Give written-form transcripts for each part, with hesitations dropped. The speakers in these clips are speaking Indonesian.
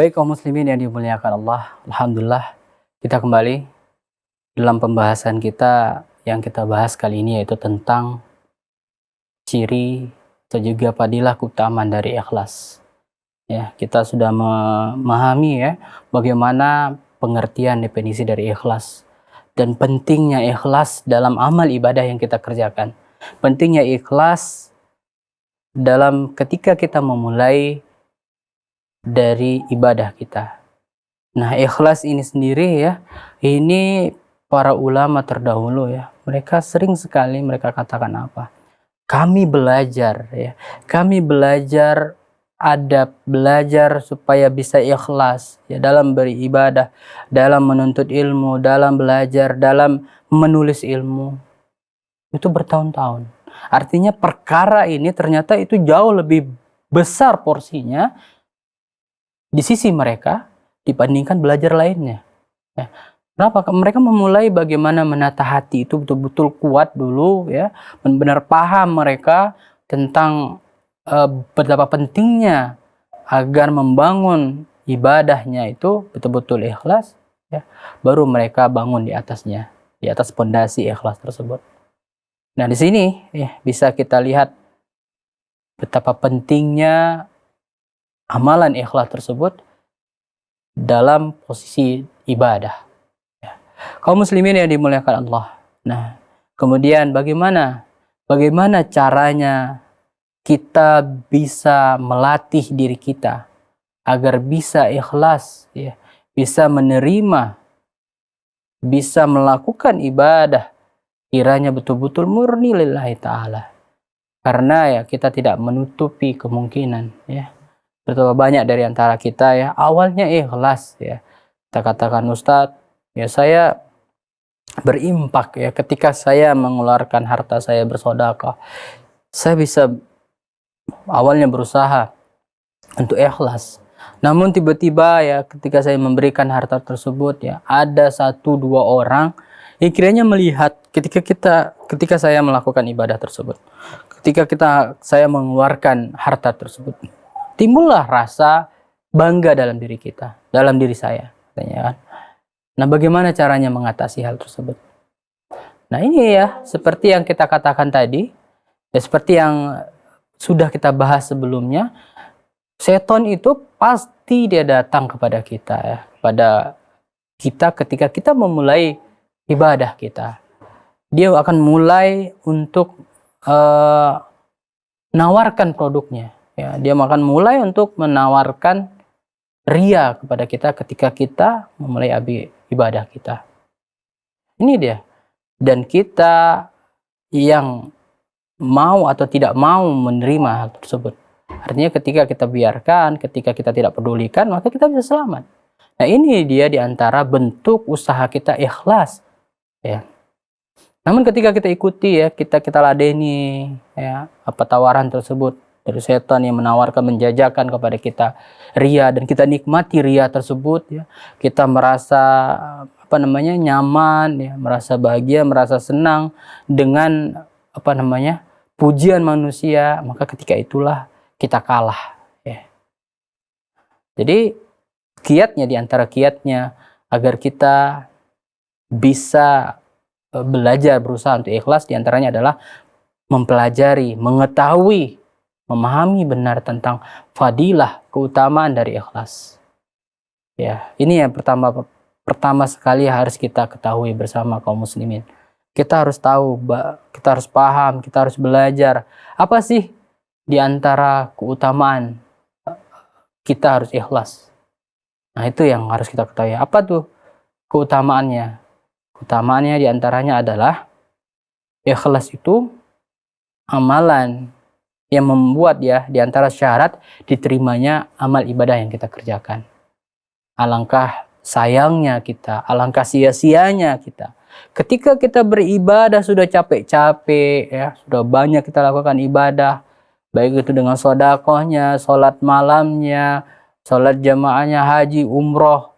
Baik kaum muslimin yang dimuliakan Allah, alhamdulillah kita kembali dalam pembahasan kita yang kita bahas kali ini, yaitu tentang ciri atau juga fadilah keutamaan dari ikhlas. Ya, kita sudah memahami ya bagaimana pengertian definisi dari ikhlas dan pentingnya ikhlas dalam amal ibadah yang kita kerjakan. Pentingnya ikhlas dalam ketika kita memulai dari ibadah kita. Nah, ikhlas ini sendiri ya, ini para ulama terdahulu ya, mereka sering sekali mereka katakan apa? Kami belajar ya, kami belajar adab, belajar supaya bisa ikhlas ya dalam beribadah, dalam menuntut ilmu, dalam belajar, dalam menulis ilmu. Itu bertahun-tahun. Artinya perkara ini ternyata itu jauh lebih besar porsinya di sisi mereka dibandingkan belajar lainnya. Ya. Kenapa? Mereka memulai bagaimana menata hati itu betul-betul kuat dulu ya, benar-benar paham mereka tentang betapa pentingnya agar membangun ibadahnya itu betul-betul ikhlas ya. Baru mereka bangun di atasnya, di atas pondasi ikhlas tersebut. Nah, di sini ya bisa kita lihat betapa pentingnya amalan ikhlas tersebut dalam posisi ibadah. Ya. Kaum muslimin yang dimuliakan Allah. Nah, kemudian bagaimana caranya kita bisa melatih diri kita agar bisa ikhlas, ya, bisa menerima, bisa melakukan ibadah kiranya betul-betul murni lillahi ta'ala. Karena ya kita tidak menutupi kemungkinan ya. Betapa banyak dari antara kita ya awalnya ikhlas ya. Kita katakan, Ustadz, ya saya berimpak ya ketika saya mengeluarkan harta saya bersedekah. Saya bisa awalnya berusaha untuk ikhlas. Namun tiba-tiba ya ketika saya memberikan harta tersebut ya ada 1-2 orang yang kiranya melihat ketika saya melakukan ibadah tersebut. Ketika saya mengeluarkan harta tersebut, timbullah rasa bangga dalam diri kita, dalam diri saya, katanya kan. Nah, bagaimana caranya mengatasi hal tersebut? Nah, ini ya, seperti yang kita katakan tadi, ya seperti yang sudah kita bahas sebelumnya, setan itu pasti dia datang kepada kita ya, kepada kita ketika kita memulai ibadah kita. Dia akan mulai untuk menawarkan produknya. Ya, dia akan mulai untuk menawarkan ria kepada kita ketika kita memulai ibadah kita. Ini dia. Dan kita yang mau atau tidak mau menerima hal tersebut. Artinya ketika kita biarkan, ketika kita tidak pedulikan, maka kita bisa selamat. Nah, ini dia diantara bentuk usaha kita ikhlas. Ya. Namun ketika kita ikuti ya, kita ladeni ya apa tawaran tersebut dari setan yang menawarkan, menjajakan kepada kita ria, dan kita nikmati ria tersebut ya, kita merasa nyaman ya, merasa bahagia, merasa senang dengan pujian manusia, maka ketika itulah kita kalah ya. Jadi kiatnya, diantara kiatnya agar kita bisa belajar, berusaha untuk ikhlas, diantaranya adalah mempelajari, mengetahui, memahami benar tentang fadilah, keutamaan dari ikhlas. Ya, ini yang pertama sekali harus kita ketahui bersama kaum muslimin. Kita harus tahu, kita harus paham, kita harus belajar apa sih diantara keutamaan kita harus ikhlas. Nah, itu yang harus kita ketahui. Apa tuh keutamaannya? Utamaannya diantaranya adalah ikhlas itu amalan yang membuat ya diantara syarat diterimanya amal ibadah yang kita kerjakan. Alangkah sayangnya kita, alangkah sia-sianya kita. Ketika kita beribadah sudah capek-capek ya, sudah banyak kita lakukan ibadah, baik itu dengan sedekahnya, sholat malamnya, sholat jamaahnya, haji, umroh,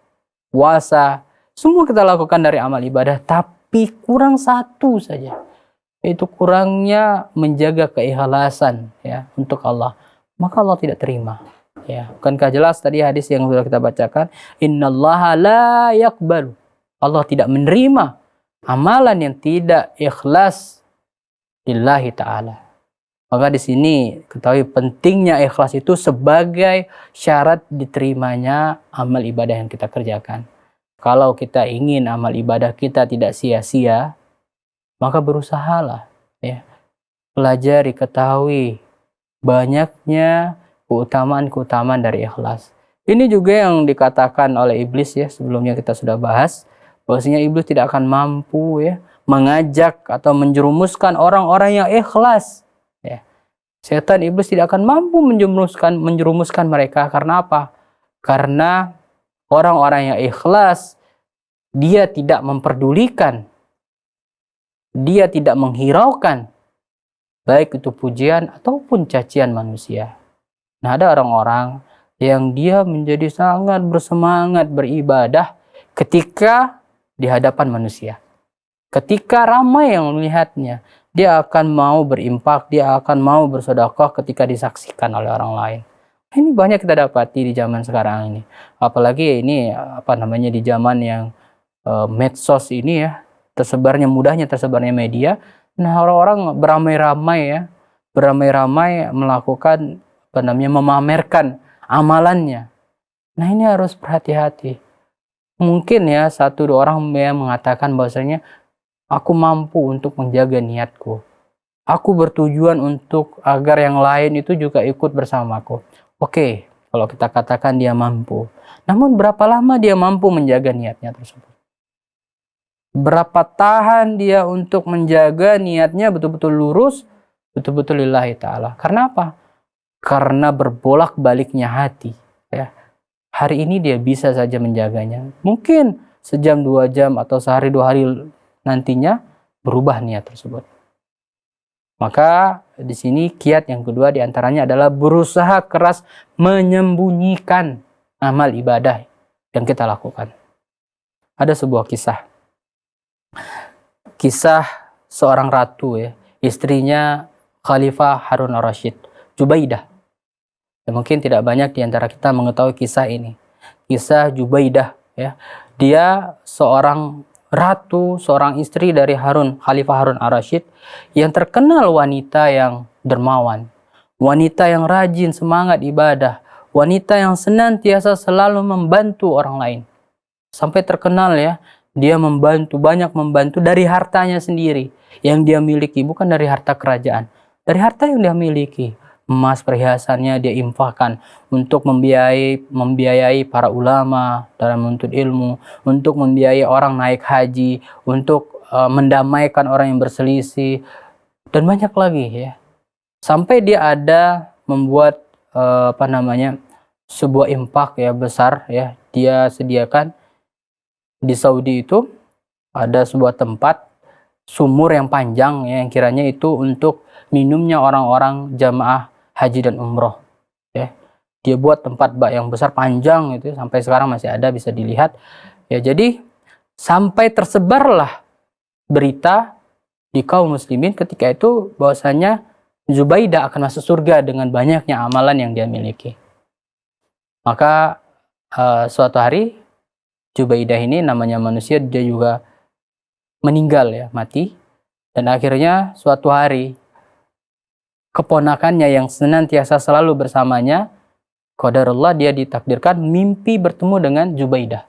puasa, semua kita lakukan dari amal ibadah, tapi kurang satu saja, yaitu kurangnya menjaga keikhlasan ya untuk Allah, maka Allah tidak terima. Ya, bukankah jelas tadi hadis yang sudah kita bacakan, innallaha la yaqbalu. Allah tidak menerima amalan yang tidak ikhlas lillahi taala. Maka di sini ketahui pentingnya ikhlas itu sebagai syarat diterimanya amal ibadah yang kita kerjakan. Kalau kita ingin amal ibadah kita tidak sia-sia, maka berusahalah, ya. Pelajari, ketahui banyaknya keutamaan-keutamaan dari ikhlas. Ini juga yang dikatakan oleh iblis, ya, sebelumnya kita sudah bahas bahwasanya iblis tidak akan mampu, ya, mengajak atau menjerumuskan orang-orang yang ikhlas, ya. Setan iblis tidak akan mampu menjerumuskan mereka. Karena apa? Karena orang-orang yang ikhlas, dia tidak memperdulikan, dia tidak menghiraukan baik itu pujian ataupun cacian manusia. Nah, ada orang-orang yang dia menjadi sangat bersemangat beribadah ketika di hadapan manusia. Ketika ramai yang melihatnya, dia akan mau berimpak, dia akan mau bersedekah ketika disaksikan oleh orang lain. Ini banyak kita dapati di zaman sekarang ini. Apalagi ini di zaman yang medsos ini, ya, mudahnya tersebarnya media. Nah, orang-orang beramai-ramai melakukan memamerkan amalannya. Nah, ini harus berhati-hati. Mungkin, ya, satu dua orang yang mengatakan bahwasanya aku mampu untuk menjaga niatku. Aku bertujuan untuk agar yang lain itu juga ikut bersamaku. Oke, kalau kita katakan dia mampu. Namun berapa lama dia mampu menjaga niatnya tersebut? Berapa tahan dia untuk menjaga niatnya betul-betul lurus, betul-betul lillahi ta'ala. Karena apa? Karena berbolak-baliknya hati, ya. Hari ini dia bisa saja menjaganya. Mungkin sejam, 2 jam, atau sehari 2 hari nantinya berubah niat tersebut. Maka di sini kiat yang kedua diantaranya adalah berusaha keras menyembunyikan amal ibadah yang kita lakukan. Ada sebuah kisah seorang ratu, ya, istrinya Khalifah Harun ar-Rasyid, Jubaidah. Ya, mungkin tidak banyak di antara kita mengetahui kisah ini. Kisah Jubaidah, ya. Dia seorang ratu, seorang istri dari Khalifah Harun ar-Rasyid, yang terkenal wanita yang dermawan, wanita yang rajin, semangat ibadah, wanita yang senantiasa selalu membantu orang lain. Sampai terkenal, ya, dia banyak membantu dari hartanya sendiri yang dia miliki, bukan dari harta kerajaan. Dari harta yang dia miliki, emas, perhiasannya dia infakkan untuk membiayai para ulama dalam menuntut ilmu, untuk membiayai orang naik haji, untuk mendamaikan orang yang berselisih, dan banyak lagi, ya. Sampai dia ada membuat sebuah infak, ya, besar, ya. Dia sediakan di Saudi itu ada sebuah tempat sumur yang panjang, ya, yang kiranya itu untuk minumnya orang-orang jamaah haji dan umroh, ya. Dia buat tempat bak yang besar panjang itu, sampai sekarang masih ada, bisa dilihat, ya. Jadi sampai tersebarlah berita di kaum muslimin ketika itu bahwasanya Zubaidah akan masuk surga dengan banyaknya amalan yang dia miliki. Maka suatu hari Jubaidah ini, namanya manusia, dia juga meninggal, ya, mati. Dan akhirnya suatu hari keponakannya yang senantiasa selalu bersamanya, qadarullah, dia ditakdirkan mimpi bertemu dengan Jubaidah.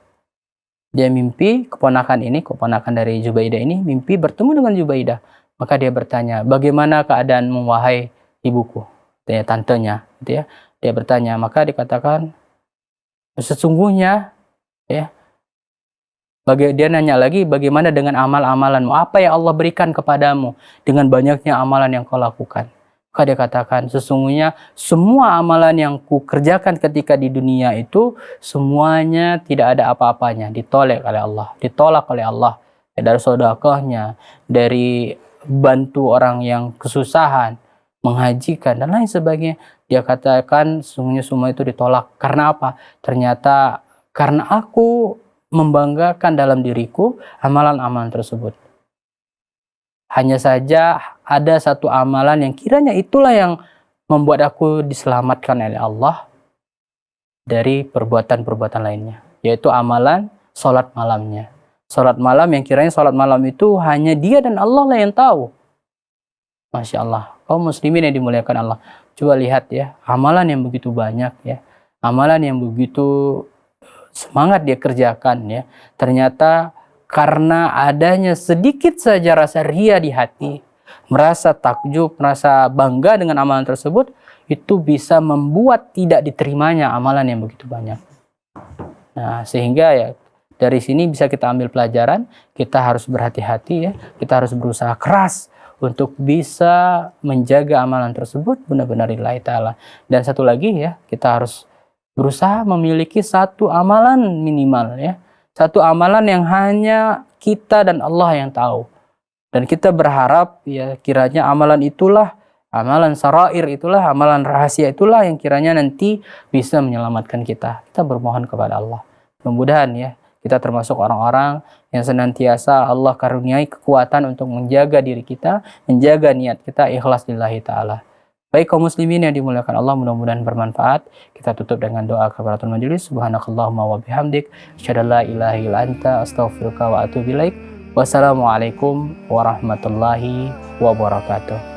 Dia mimpi keponakan dari Jubaidah ini mimpi bertemu dengan Jubaidah. Maka dia bertanya, bagaimana keadaanmu wahai ibuku, tantenya, gitu, ya. Dia bertanya, maka dikatakan sesungguhnya, ya, dia nanya lagi, bagaimana dengan amal-amalanmu? Apa yang Allah berikan kepadamu dengan banyaknya amalan yang kau lakukan? Maka dia katakan, sesungguhnya semua amalan yang ku kerjakan ketika di dunia itu, semuanya tidak ada apa-apanya, ditolak oleh Allah. Dari sedekahnya, dari bantu orang yang kesusahan, menghajikan, dan lain sebagainya. Dia katakan, sesungguhnya semua itu ditolak. Karena apa? Ternyata karena aku membanggakan dalam diriku amalan-amalan tersebut. Hanya saja ada satu amalan yang kiranya itulah yang membuat aku diselamatkan oleh Allah. dari perbuatan-perbuatan lainnya, yaitu amalan sholat malamnya. Sholat malam yang kiranya sholat malam itu hanya dia dan Allah lah yang tahu. Masya Allah, kaum muslimin yang dimuliakan Allah. Coba lihat ya, amalan yang begitu banyak ya, amalan yang begitu semangat dia kerjakan ya, ternyata karena adanya sedikit saja rasa ria di hati, merasa takjub, merasa bangga dengan amalan tersebut, itu bisa membuat tidak diterimanya amalan yang begitu banyak. Nah, sehingga ya dari sini bisa kita ambil pelajaran, kita harus berhati-hati ya, kita harus berusaha keras untuk bisa menjaga amalan tersebut benar-benar lillahi ta'ala. Dan satu lagi ya, kita harus berusaha memiliki satu amalan minimal ya, satu amalan yang hanya kita dan Allah yang tahu. Dan kita berharap ya kiranya amalan itulah, amalan sarair itulah, amalan rahasia itulah yang kiranya nanti bisa menyelamatkan kita. Kita bermohon kepada Allah. Mudah-mudahan ya kita termasuk orang-orang yang senantiasa Allah karuniai kekuatan untuk menjaga diri kita, menjaga niat kita ikhlas lillahi ta'ala. Baik kaum muslimin yang dimuliakan Allah, mudah-mudahan bermanfaat. Kita tutup dengan doa kafaratul majelis. Subhanakallahumma wa bihamdik, asyhadu an la ilaha illa anta, astaghfiruka wa atubu ilaik. Wassalamualaikum warahmatullahi wabarakatuh.